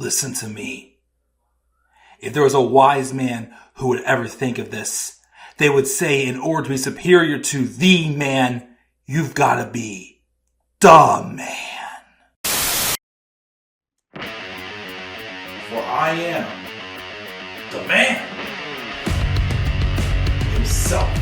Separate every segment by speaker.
Speaker 1: Listen to me. If there was a wise man who would ever think of this, they would say in order to be superior to the man, you've got to be the man. For I am the man himself.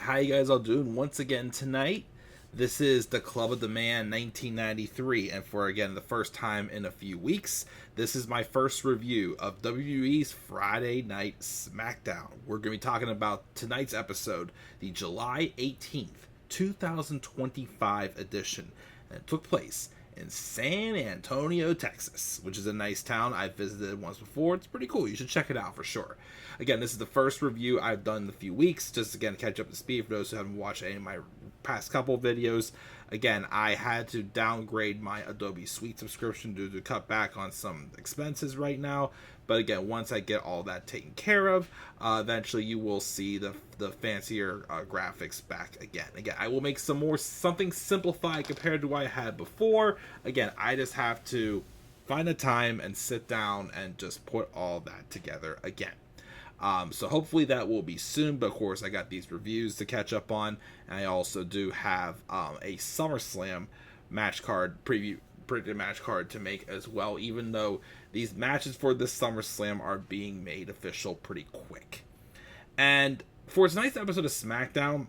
Speaker 2: How you guys all doing? Once again tonight, this is the Club of the Man 1993, and for again the first time in a few weeks, this is my first review of WWE's Friday Night SmackDown. We're going to be talking about tonight's episode, the July 18th, 2025 edition, and it took place in San Antonio, Texas, which is a nice town. I've visited once before. It's pretty cool. You should check it out for sure. Again, this is the first review I've done in a few weeks, just again catch up to speed for those who haven't watched any of my past couple videos. Again, I had to downgrade my Adobe Suite subscription due to cut back on some expenses right now. But again, once I get all that taken care of, eventually you will see the fancier graphics back again. Again, I will make something simplified compared to what I had before. Again, I just have to find a time and sit down and just put all that together again. So hopefully that will be soon, but of course I got these reviews to catch up on, and I also do have a Summerslam match card printed match card to make as well, even though these matches for this SummerSlam are being made official pretty quick. And for tonight's episode of SmackDown,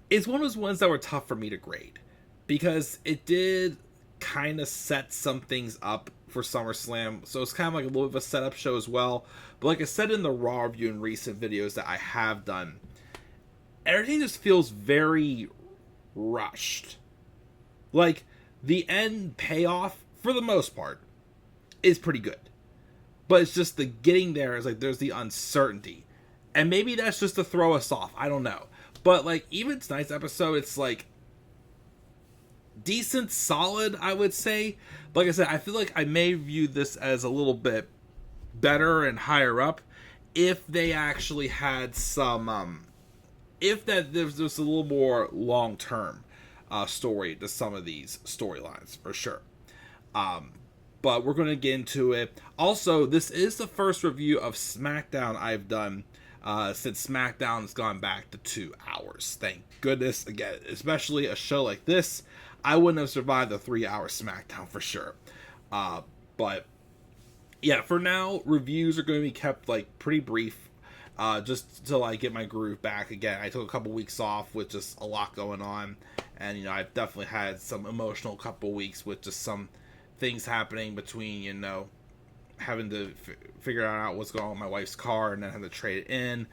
Speaker 2: it's one of those ones that were tough for me to grade, because it did kind of set some things up for SummerSlam, so it's kind of like a little bit of a setup show as well. But like I said in the Raw review in recent videos that I have done, everything just feels very rushed. Like, the end payoff, for the most part, is pretty good. But it's just the getting there is like, there's the uncertainty. And maybe that's just to throw us off, I don't know. But like, even tonight's episode, it's like, decent, solid, I would say. But like I said, I feel like I may view this as a little bit better and higher up if they actually had some if that there's just a little more long-term story to some of these storylines, for sure. But we're going to get into it. Also, this is the first review of SmackDown I've done since SmackDown has gone back to 2 hours. Thank goodness. Again, especially a show like this, I wouldn't have survived the 3-hour SmackDown for sure. But yeah, for now, reviews are going to be kept like pretty brief, just till I get my groove back again. I took a couple weeks off with just a lot going on, and I've definitely had some emotional couple weeks with just some things happening between having to figure out what's going on with my wife's car and then having to trade it in.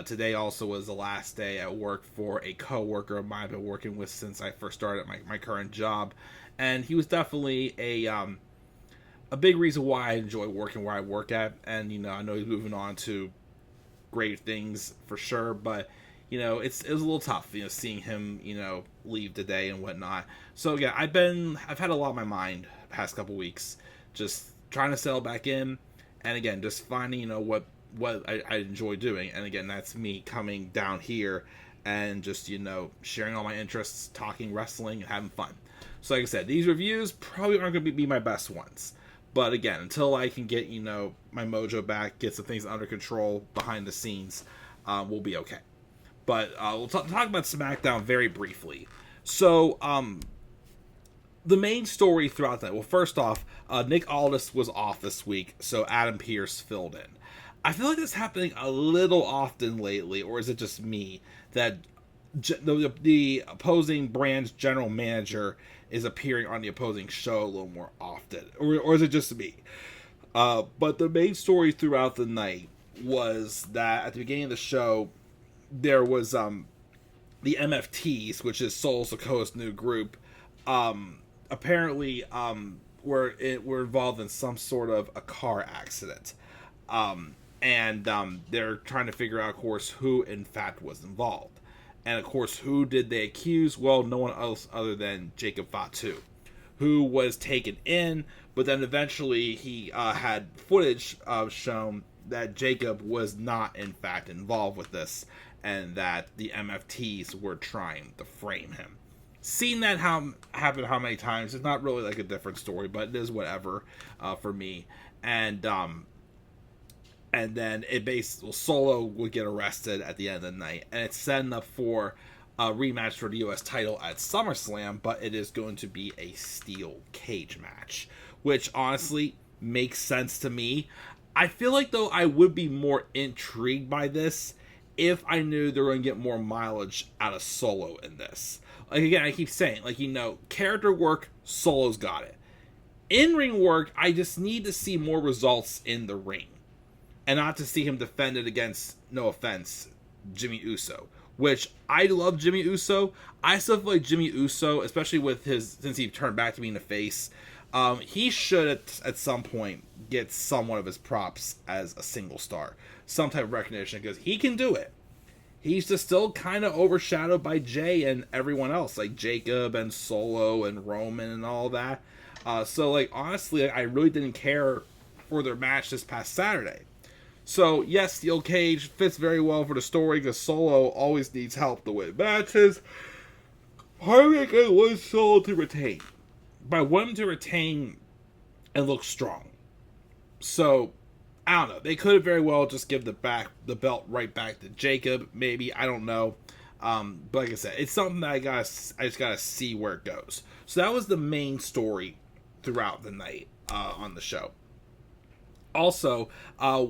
Speaker 2: Today also was the last day at work for a co-worker of mine I've been working with since I first started my current job, and he was definitely a big reason why I enjoy working where I work at. And I know he's moving on to great things for sure, but it was a little tough seeing him leave today and whatnot. So again, I've had a lot on my mind the past couple weeks, just trying to settle back in, and again just finding what I enjoy doing. And again, that's me coming down here and just sharing all my interests, talking wrestling, and having fun. So like I said, these reviews probably aren't going to be my best ones, but again, until I can get my mojo back, get some things under control behind the scenes, we'll be okay. But we'll talk about SmackDown very briefly. So the main story throughout that, well, first off, Nick Aldis was off this week, so Adam Pearce filled in. I feel like that's happening a little often lately, or is it just me, that the opposing brand's general manager is appearing on the opposing show a little more often, or is it just me? But the main story throughout the night was that at the beginning of the show, there was the MFTs, which is Sikoa's new group. Apparently, were involved in some sort of a car accident. And they're trying to figure out, of course, who in fact was involved. And of course, who did they accuse? Well, no one else other than Jacob Fatu, who was taken in, but then eventually he had footage shown that Jacob was not in fact involved with this, and that the MFTs were trying to frame him. Seen that happen how many times? It's not really like a different story, but it is whatever for me. And then it basically Solo would get arrested at the end of the night, and it's setting up for a rematch for the U.S. title at SummerSlam, but it is going to be a steel cage match, which honestly makes sense to me. I feel like, though, I would be more intrigued by this if I knew they were going to get more mileage out of Solo in this. Like, again, I keep saying, like, character work, Solo's got it. In-ring work, I just need to see more results in the ring. And not to see him defended against, no offense, Jimmy Uso. Which, I love Jimmy Uso. I still feel like Jimmy Uso, especially with since he turned back to being a face, he should at some point get somewhat of his props as a single star. Some type of recognition, because he can do it. He's just still kind of overshadowed by Jay and everyone else, like Jacob and Solo and Roman and all that. So, like, honestly, I really didn't care for their match this past Saturday. So, yes, steel cage fits very well for the story, because Solo always needs help to win matches. Part of me, I want Solo to retain. But I want him to retain and look strong. So, I don't know. They could have very well just give the belt right back to Jacob. Maybe, I don't know. But like I said, it's something that I just gotta see where it goes. So that was the main story throughout the night on the show. Also,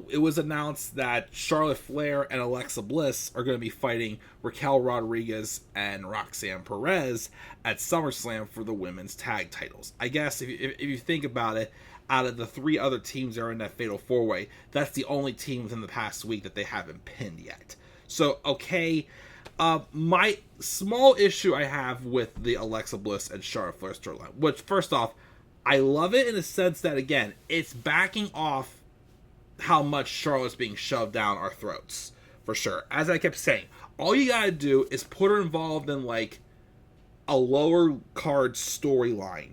Speaker 2: it was announced that Charlotte Flair and Alexa Bliss are going to be fighting Raquel Rodriguez and Roxanne Perez at SummerSlam for the women's tag titles. I guess if you think about it, out of the 3 other teams that are in that Fatal 4-Way, that's the only team within the past week that they haven't pinned yet. So, okay, my small issue I have with the Alexa Bliss and Charlotte Flair storyline, which, first off, I love it in the sense that, again, it's backing off how much Charlotte's being shoved down our throats, for sure. As I kept saying, all you gotta do is put her involved in, like, a lower card storyline,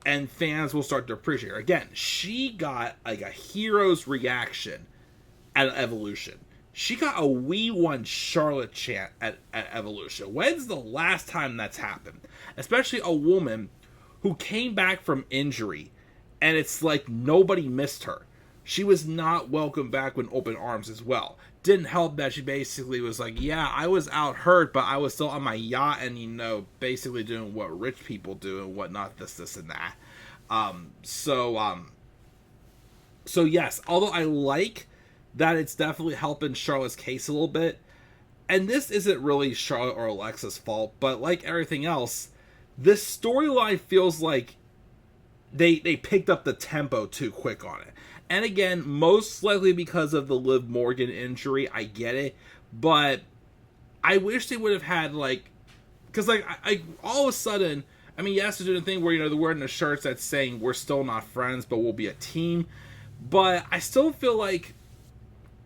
Speaker 2: and fans will start to appreciate her. Again, she got, like, a hero's reaction at Evolution. She got a "We Won Charlotte" chant at Evolution. When's the last time that's happened? Especially a woman who came back from injury, and it's like nobody missed her. She was not welcomed back with open arms as well. Didn't help that she basically was like, yeah, I was out hurt, but I was still on my yacht and, basically doing what rich people do and whatnot, this, and that. So yes, although I like that it's definitely helping Charlotte's case a little bit, and this isn't really Charlotte or Alexa's fault, but like everything else, this storyline feels like they picked up the tempo too quick on it. And again, most likely because of the Liv Morgan injury, I get it. But I wish they would have had, like... Because, like, I all of a sudden... I mean, yes, they're doing a thing where, they're wearing the shirts that's saying, we're still not friends, but we'll be a team. But I still feel like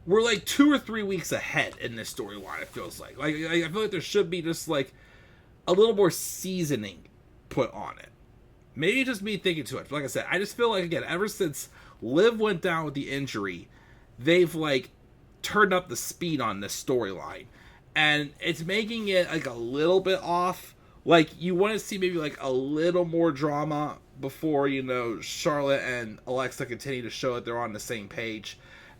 Speaker 2: we're, like, 2 or 3 weeks ahead in this storyline, it feels like. Like, I feel like there should be just, like, a little more seasoning put on it. Maybe just me thinking to it. But like I said, I just feel like, again, ever since Liv went down with the injury, they've, like, turned up the speed on this storyline. And it's making it, like, a little bit off. Like, you want to see maybe, like, a little more drama before, Charlotte and Alexa continue to show that they're on the same page.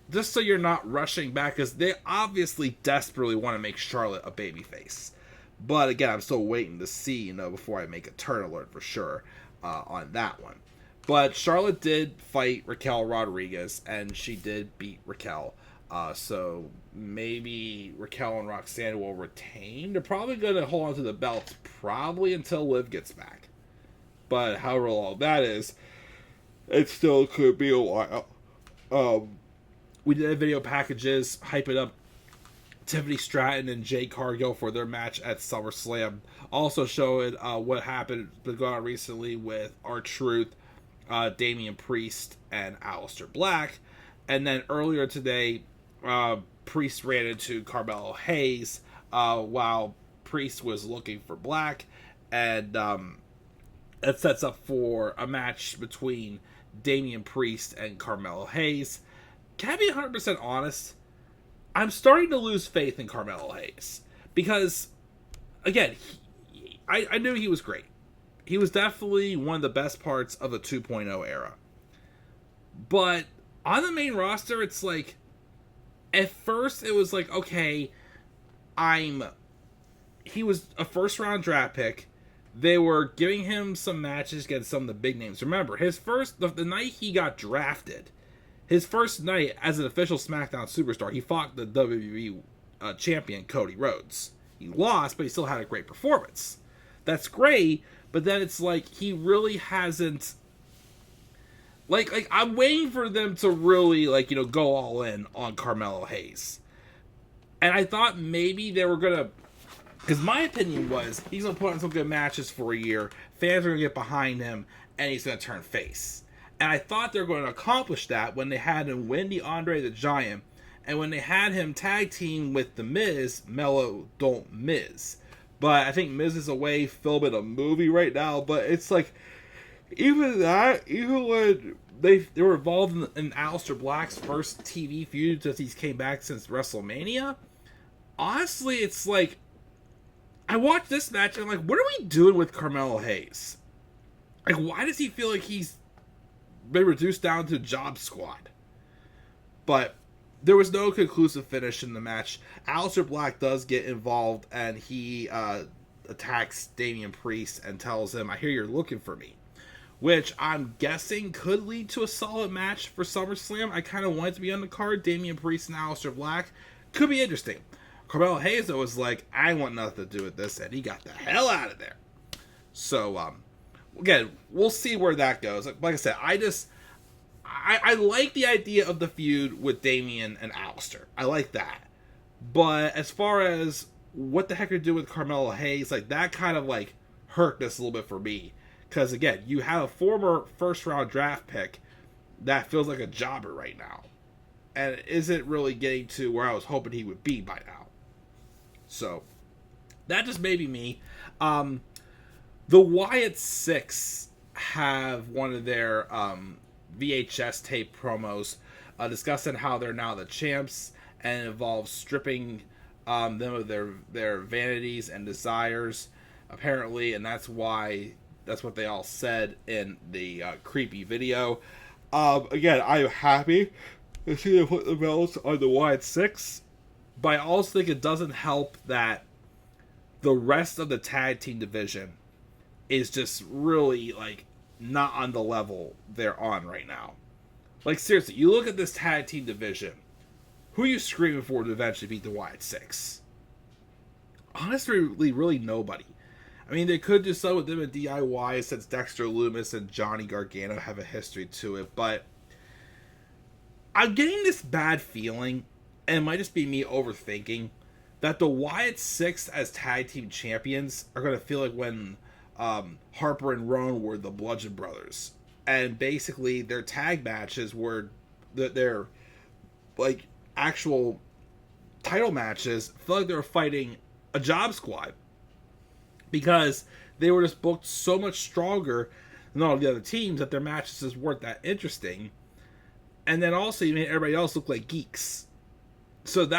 Speaker 2: Just so you're not rushing back, because they obviously desperately want to make Charlotte a babyface. But, again, I'm still waiting to see, before I make a turn alert for sure on that one. But Charlotte did fight Raquel Rodriguez, and she did beat Raquel. So maybe Raquel and Roxanne will retain. They're probably going to hold on to the belts probably until Liv gets back. But however long that is, it still could be a while. We did video packages, hype it up. Tiffany Stratton and Jade Cargill for their match at SummerSlam. Also showing what happened, been going on recently with R-Truth Damian Priest and Aleister Black. And then earlier today, Priest ran into Carmelo Hayes while Priest was looking for Black. And it sets up for a match between Damian Priest and Carmelo Hayes. Can I be 100% honest? I'm starting to lose faith in Carmelo Hayes. Because, again, I knew he was great. He was definitely one of the best parts of the 2.0 era. But on the main roster, it's like, at first it was like, okay, he was a first round draft pick. They were giving him some matches against some of the big names. Remember, the night he got drafted, his first night as an official SmackDown superstar, he fought the WWE champion Cody Rhodes. He lost, but he still had a great performance. That's great, but then it's like he really hasn't. Like I'm waiting for them to really go all in on Carmelo Hayes, and I thought maybe they were gonna. Because my opinion was he's gonna put on some good matches for a year. Fans are gonna get behind him, and he's gonna turn face. And I thought they were going to accomplish that when they had him win the Andrade the Giant, and when they had him tag team with The Miz, Mello Don't Miz. But I think Miz is away filming a movie right now. But it's like, even when they were involved in Aleister Black's first TV feud since he's came back since WrestleMania, honestly, it's like, I watched this match and I'm like, what are we doing with Carmelo Hayes? Like, why does he feel like he's been reduced down to job squad? But there was no conclusive finish in the match. Aleister Black does get involved, and he attacks Damian Priest and tells him, I hear you're looking for me. Which I'm guessing could lead to a solid match for SummerSlam. I kind of want it to be on the card. Damian Priest and Aleister Black. Could be interesting. Carmelo Hayes, though, was like, I want nothing to do with this, and he got the hell out of there. So, again, we'll see where that goes. Like I said, I like the idea of the feud with Damian and Aleister. I like that. But as far as what the heck are doing with Carmelo Hayes, like, that kind of, like, hurt this a little bit for me. Because, again, you have a former first-round draft pick that feels like a jobber right now. And it isn't really getting to where I was hoping he would be by now. So, that just may be me. The Wyatt 6 have one of their VHS tape promos discussing how they're now the champs, and it involves stripping them of their vanities and desires, apparently, and that's what they all said in the creepy video. Again, I'm happy to see them put the belts on the Wyatt 6, but I also think it doesn't help that the rest of the tag team division is just really, like, not on the level they're on right now. Like, seriously, you look at this tag team division, who are you screaming for to eventually beat the Wyatt 6? Honestly, really nobody. I mean, they could do so with them at DIY since Dexter Lumis and Johnny Gargano have a history to it, but I'm getting this bad feeling, and it might just be me overthinking, that the Wyatt 6 as tag team champions are going to feel like when Harper and Rowan were the Bludgeon Brothers. And basically, their tag matches were their like actual title matches. I feel like they were fighting a job squad because they were just booked so much stronger than all the other teams that their matches just weren't that interesting. And then also, you made everybody else look like geeks. So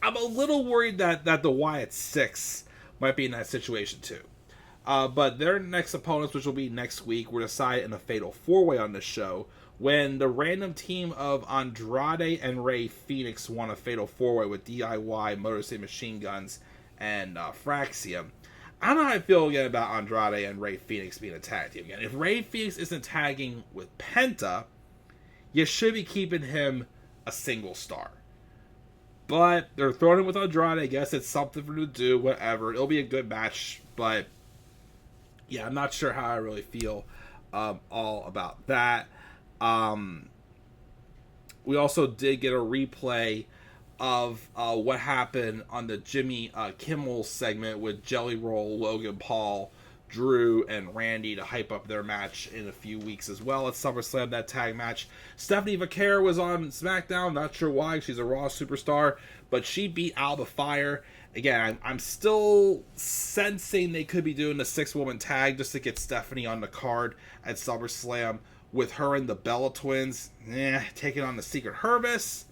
Speaker 2: I'm a little worried that the Wyatt 6 might be in that situation too. But their next opponents, which will be next week, were decided in a fatal 4-way on this show when the random team of Andrade and Rey Fenix won a fatal 4-way with DIY, Motor City Machine Guns, and Fraxium. I don't know how I feel again about Andrade and Rey Fenix being a tag team again. If Rey Fenix isn't tagging with Penta, you should be keeping him a single star. But they're throwing him with Andrade. I guess it's something for him to do, whatever. It'll be a good match, but yeah, I'm not sure how I really feel all about that. We also did get a replay of what happened on the Jimmy Kimmel segment with Jelly Roll, Logan Paul, Drew and Randy to hype up their match in a few weeks as well at SummerSlam, that tag match. Stephanie Vaquer was on SmackDown, not sure why, she's a Raw superstar, but she beat Alba Fyre. Again, I'm still sensing they could be doing a 6-woman tag just to get Stephanie on the card at SummerSlam with her and the Bella Twins, taking on the Secret Hermits.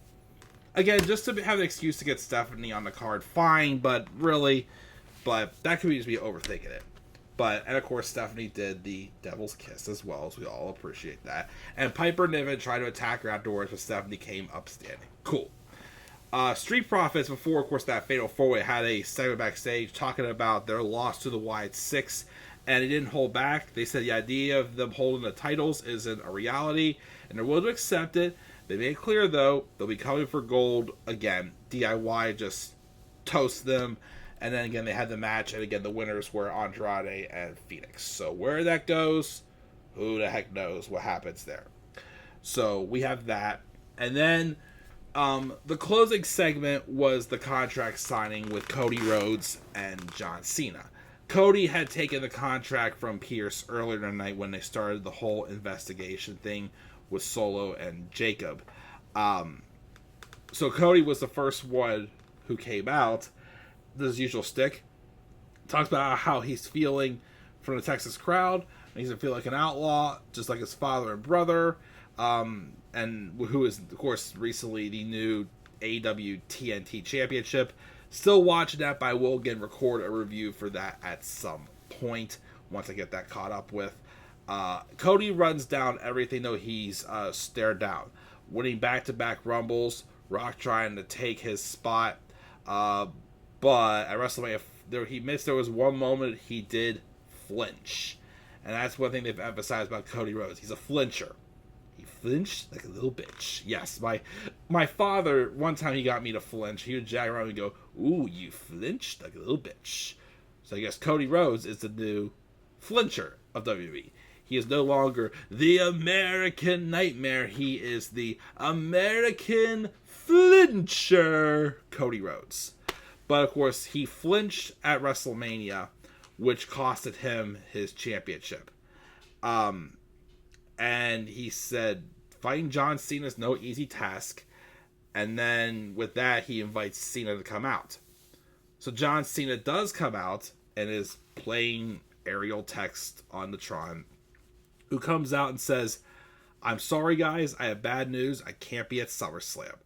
Speaker 2: Again, just to have an excuse to get Stephanie on the card, fine, but that could just be overthinking it. And of course, Stephanie did the Devil's Kiss as well, as we all appreciate that. And Piper Niven tried to attack her outdoors, but Stephanie came upstanding. Cool. Street Profits, before, of course, that Fatal 4-Way, had a segment backstage talking about their loss to the Wyatt 6, and they didn't hold back. They said the idea of them holding the titles isn't a reality, and they're willing to accept it. They made it clear, though, they'll be coming for gold again. DIY just toast them, and then again, they had the match, and again, the winners were Andrade and Fenix. So where that goes, who the heck knows what happens there. So we have that, and then the closing segment was the contract signing with Cody Rhodes and John Cena. Cody had taken the contract from Pearce earlier tonight when they started the whole investigation thing with Solo and Jacob. So Cody was the first one who came out. His usual stick. Talks about how he's feeling from the Texas crowd. He's going to feel like an outlaw, just like his father and brother. And who is, of course, recently the new AEW TNT Championship. Still watching that, but I will again record a review for that at some point once I get that caught up with. Cody runs down everything, though he's stared down. Winning back-to-back Rumbles, Rock trying to take his spot. But at WrestleMania, there was one moment he did flinch. And that's one thing they've emphasized about Cody Rhodes. He's a flincher. He flinched like a little bitch. Yes, my father, one time he got me to flinch. He would jag around and go, "Ooh, you flinched like a little bitch." So I guess Cody Rhodes is the new flincher of WWE. He is no longer the American Nightmare. He is the American Flincher, Cody Rhodes. But, of course, he flinched at WrestleMania, which costed him his championship. And he said, fighting John Cena is no easy task. And then, with that, he invites Cena to come out. So John Cena does come out and is playing aerial text on the Tron, who comes out and says, "I'm sorry, guys, I have bad news. I can't be at SummerSlam.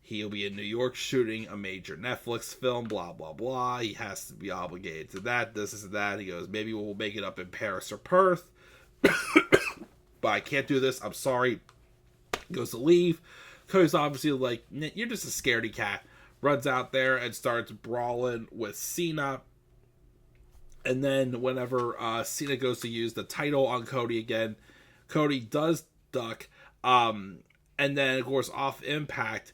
Speaker 2: He'll be in New York shooting a major Netflix film, blah, blah, blah. He has to be obligated to that, this, and that." He goes, "Maybe we'll make it up in Paris or Perth. But I can't do this. I'm sorry." He goes to leave. Cody's obviously like, "You're just a scaredy cat." Runs out there and starts brawling with Cena. And then whenever Cena goes to use the title on Cody again, Cody does duck. And then, of course, off Impact,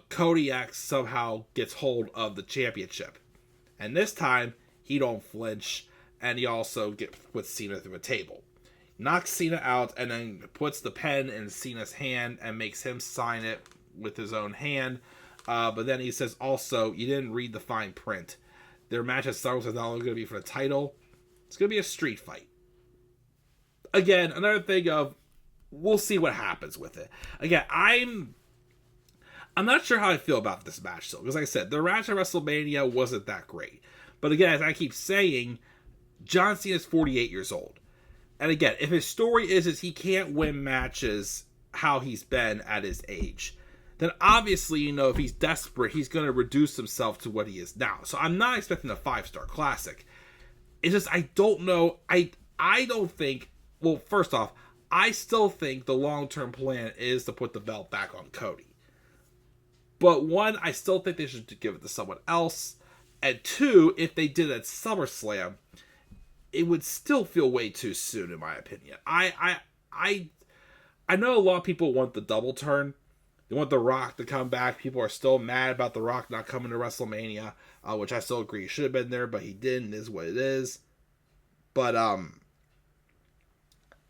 Speaker 2: Cody somehow gets hold of the championship. And this time, he don't flinch, and he also puts Cena through a table. Knocks Cena out, and then puts the pen in Cena's hand and makes him sign it with his own hand. But then he says, also, you didn't read the fine print. Their match at SummerSlam is not only going to be for the title, it's going to be a street fight. Again, another thing of, we'll see what happens with it. Again, I'm not sure how I feel about this match, though, because like I said, the match at WrestleMania wasn't that great. But again, as I keep saying, John Cena is 48 years old. And again, if his story is he can't win matches how he's been at his age, then obviously, if he's desperate, he's going to reduce himself to what he is now. So I'm not expecting a 5-star classic. It's just, I don't know. I don't think, well, first off, I still think the long-term plan is to put the belt back on Cody. But one, I still think they should give it to someone else. And two, if they did it at SummerSlam, it would still feel way too soon, in my opinion. I know a lot of people want the double turn. They want The Rock to come back. People are still mad about The Rock not coming to WrestleMania, which I still agree he should have been there, but he didn't, is what it is. But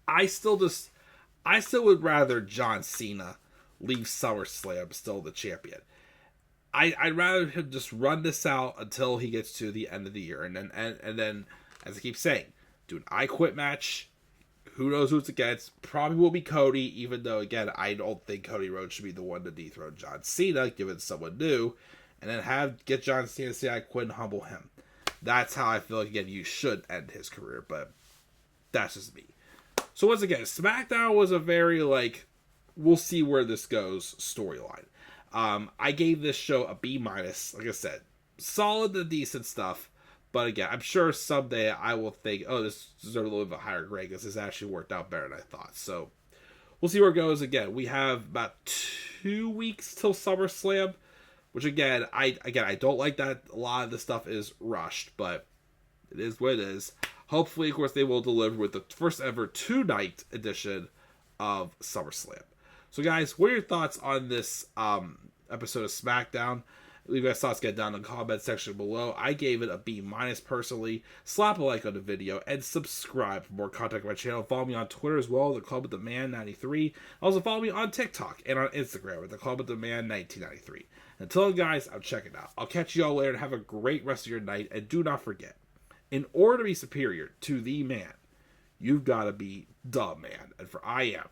Speaker 2: I still would rather John Cena leave SummerSlam still the champion. I'd rather him just run this out until he gets to the end of the year, and then as I keep saying, do an I Quit match. Who knows who it's against? Probably will be Cody, even though, again, I don't think Cody Rhodes should be the one to dethrone John Cena, given someone new. And then get John Cena to say I quit and humble him. That's how I feel like, again, you should end his career, but that's just me. So once again, SmackDown was a very, we'll see where this goes storyline. I gave this show a B-. Like I said, solid to decent stuff. But again, I'm sure someday I will think, oh, this deserves a little bit of a higher grade because this actually worked out better than I thought. So we'll see where it goes. Again, we have about 2 weeks till SummerSlam, which again, I don't like that a lot of the stuff is rushed, but it is what it is. Hopefully, of course, they will deliver with the first ever 2-night edition of SummerSlam. So guys, what are your thoughts on this episode of SmackDown? Leave your thoughts down in the comment section below. I gave it a B- personally. Slap a like on the video and subscribe for more content on my channel. Follow me on Twitter as well, The Club with the Man 93. Also follow me on TikTok and on Instagram at The Club with the Man 1993. Until then, guys, I'm checking out. I'll catch you all later and have a great rest of your night. And do not forget, in order to be superior to the man, you've got to be the man. And for I am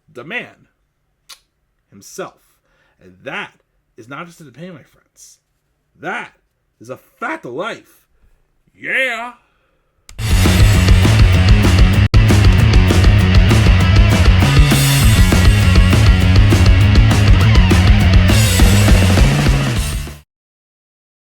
Speaker 2: the man himself. And that is not just an opinion, my friends. That is a fact of life. Yeah!